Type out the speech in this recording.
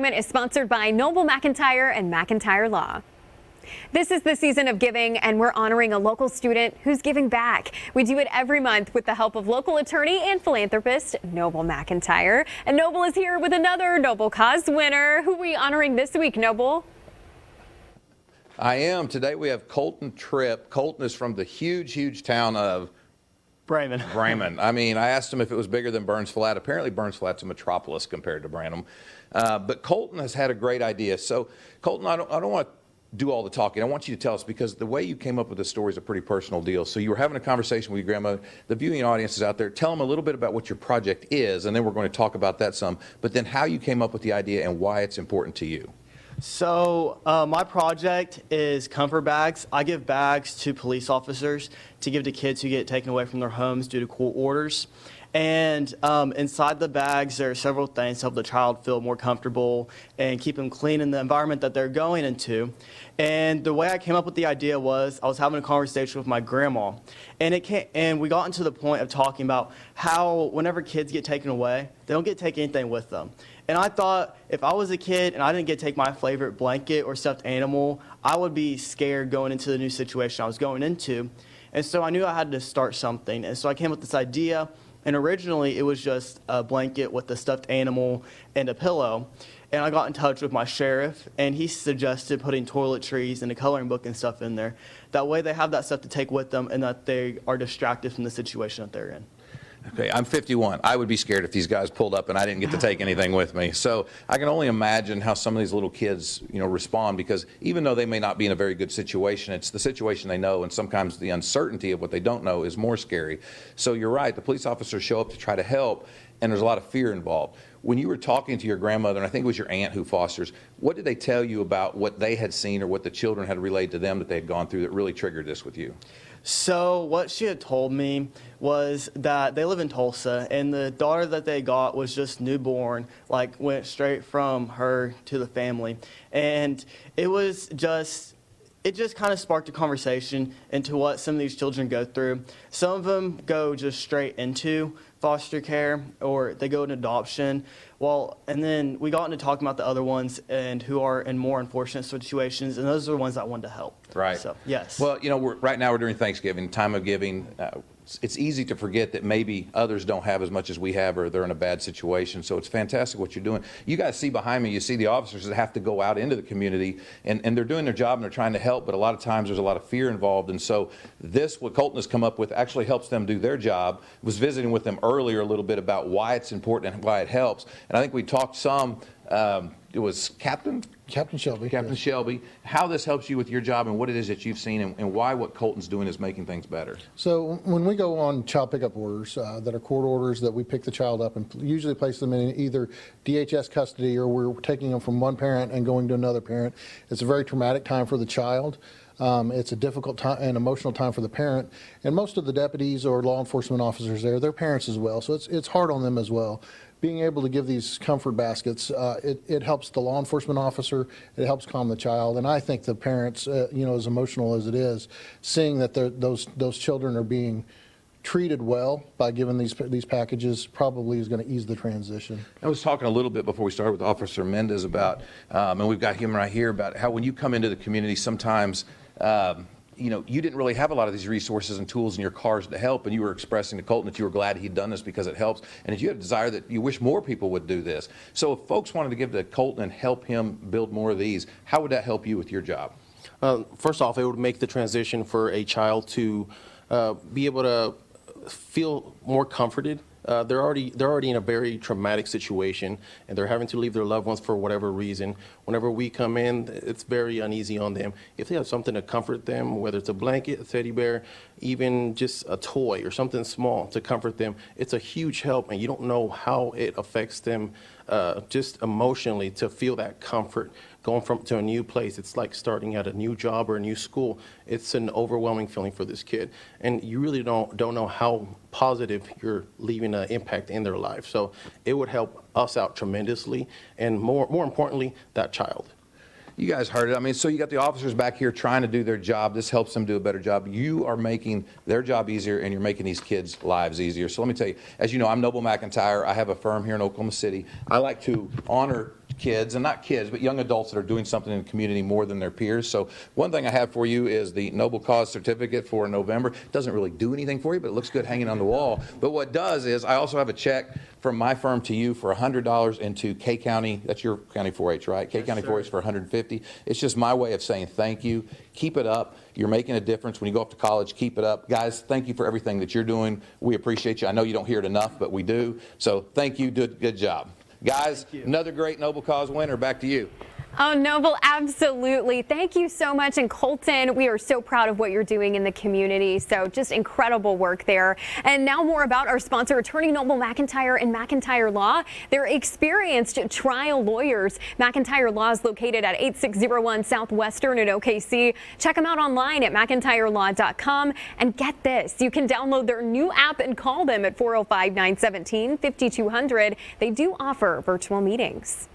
segment is sponsored by Noble McIntyre and McIntyre Law. This is the season of giving, and we're honoring a local student who's giving back. We do it every month with the help of local attorney and philanthropist Noble McIntyre. And Noble is here with another Noble Cause winner. Who are we honoring this week, Noble? I am. Today we have Colton Tripp. Colton is from the huge town of Bremen. I mean, I asked him if it was bigger than Burns Flat. Apparently Burns Flat's a metropolis compared to Branham. But Colton has had a great idea. So Colton, I don't want to do all the talking. I want you to tell us, because the way you came up with the story is a pretty personal deal. So you were having a conversation with your grandmother. The viewing audience is out there. Tell them a little bit about what your project is, and then we're going to talk about that some. But then how you came up with the idea and why it's important to you. So my project is comfort bags. I give bags to police officers to give to kids who get taken away from their homes due to court orders. And inside the bags, there are several things to help the child feel more comfortable and keep them clean in the environment that they're going into. And the way I came up with the idea was I was having a conversation with my grandma. And we got into the point of talking about how whenever kids get taken away, they don't get to take anything with them. And I thought if I was a kid and I didn't get to take my favorite blanket or stuffed animal, I would be scared going into the new situation I was going into. And so I knew I had to start something. And so I came up with this idea. And originally, it was just a blanket with a stuffed animal and a pillow. And I got in touch with my sheriff, and he suggested putting toiletries and a coloring book and stuff in there. That way, they have that stuff to take with them, and that they are distracted from the situation that they're in. Okay, I'm 51. I would be scared if these guys pulled up and I didn't get to take anything with me. So I can only imagine how some of these little kids, respond, because even though they may not be in a very good situation, it's the situation they know, and sometimes the uncertainty of what they don't know is more scary. So you're right, the police officers show up to try to help, and there's a lot of fear involved. When you were talking to your grandmother, and I think it was your aunt who fosters, what did they tell you about what they had seen or what the children had relayed to them that they had gone through that really triggered this with you? So what she had told me was that they live in Tulsa, and the daughter that they got was just newborn, went straight from her to the family. And it just kind of sparked a conversation into what some of these children go through. Some of them go just straight into foster care, or they go in adoption. And then we got into talking about the other ones and who are in more unfortunate situations, and those are the ones I wanted to help. Right. So, yes. Well, right now we're during Thanksgiving, time of giving. It's easy to forget that maybe others don't have as much as we have, or they're in a bad situation. So it's fantastic what you're doing. You guys see behind me, you see the officers that have to go out into the community, and they're doing their job and they're trying to help, but a lot of times there's a lot of fear involved. And so what Colton has come up with actually helps them do their job. I was visiting with them earlier a little bit about why it's important and why it helps. And I think we talked some, it was Captain Shelby. Captain Shelby, how this helps you with your job and what it is that you've seen, and why what Colton's doing is making things better. So when we go on child pickup orders that are court orders, that we pick the child up and usually place them in either DHS custody, or we're taking them from one parent and going to another parent. It's a very traumatic time for the child. It's a difficult time and emotional time for the parent. And most of the deputies or law enforcement officers there, they're parents as well. So it's hard on them as well. Being able to give these comfort baskets, it helps the law enforcement officer, it helps calm the child, and I think the parents, as emotional as it is, seeing that those children are being treated well by giving these packages probably is going to ease the transition. I was talking a little bit before we started with Officer Mendez about, and we've got him right here, about how when you come into the community sometimes, you didn't really have a lot of these resources and tools in your cars to help, and you were expressing to Colton that you were glad he'd done this because it helps, and that you had a desire that you wish more people would do this. So if folks wanted to give to Colton and help him build more of these, how would that help you with your job? First off, it would make the transition for a child to be able to feel more comforted. They're already in a very traumatic situation, and they're having to leave their loved ones for whatever reason. Whenever we come in, it's very uneasy on them. If they have something to comfort them, whether it's a blanket, a teddy bear, even just a toy or something small to comfort them, it's a huge help, and you don't know how it affects them just emotionally to feel that comfort. Going to a new place, it's like starting at a new job or a new school. It's an overwhelming feeling for this kid, and you really don't know how positive you're leaving an impact in their life. So it would help us out tremendously, and more importantly, that child. You guys heard it. I mean, so you got the officers back here trying to do their job. This helps them do a better job. You are making their job easier, and you're making these kids' lives easier. So let me tell you, as you know, I'm Noble McIntyre. I have a firm here in Oklahoma City. I like to honor kids, and not kids, but young adults that are doing something in the community more than their peers. So one thing I have for you is the Noble Cause Certificate for November. It doesn't really do anything for you, but it looks good hanging on the wall. But what it does is I also have a check from my firm to you for $100 into K County. That's your county 4-H, right? K County 4-H for $150. It's just my way of saying thank you. Keep it up. You're making a difference when you go off to college. Keep it up. Guys, thank you for everything that you're doing. We appreciate you. I know you don't hear it enough, but we do. So thank you. Good job. Guys, another great Noble Cause winner. Back to you. Oh, Noble, absolutely. Thank you so much. And Colton, we are so proud of what you're doing in the community. So just incredible work there. And now more about our sponsor, Attorney Noble McIntyre and McIntyre Law. They're experienced trial lawyers. McIntyre Law is located at 8601 Southwestern in OKC. Check them out online at McIntyreLaw.com. And get this, you can download their new app and call them at 405-917-5200. They do offer virtual meetings.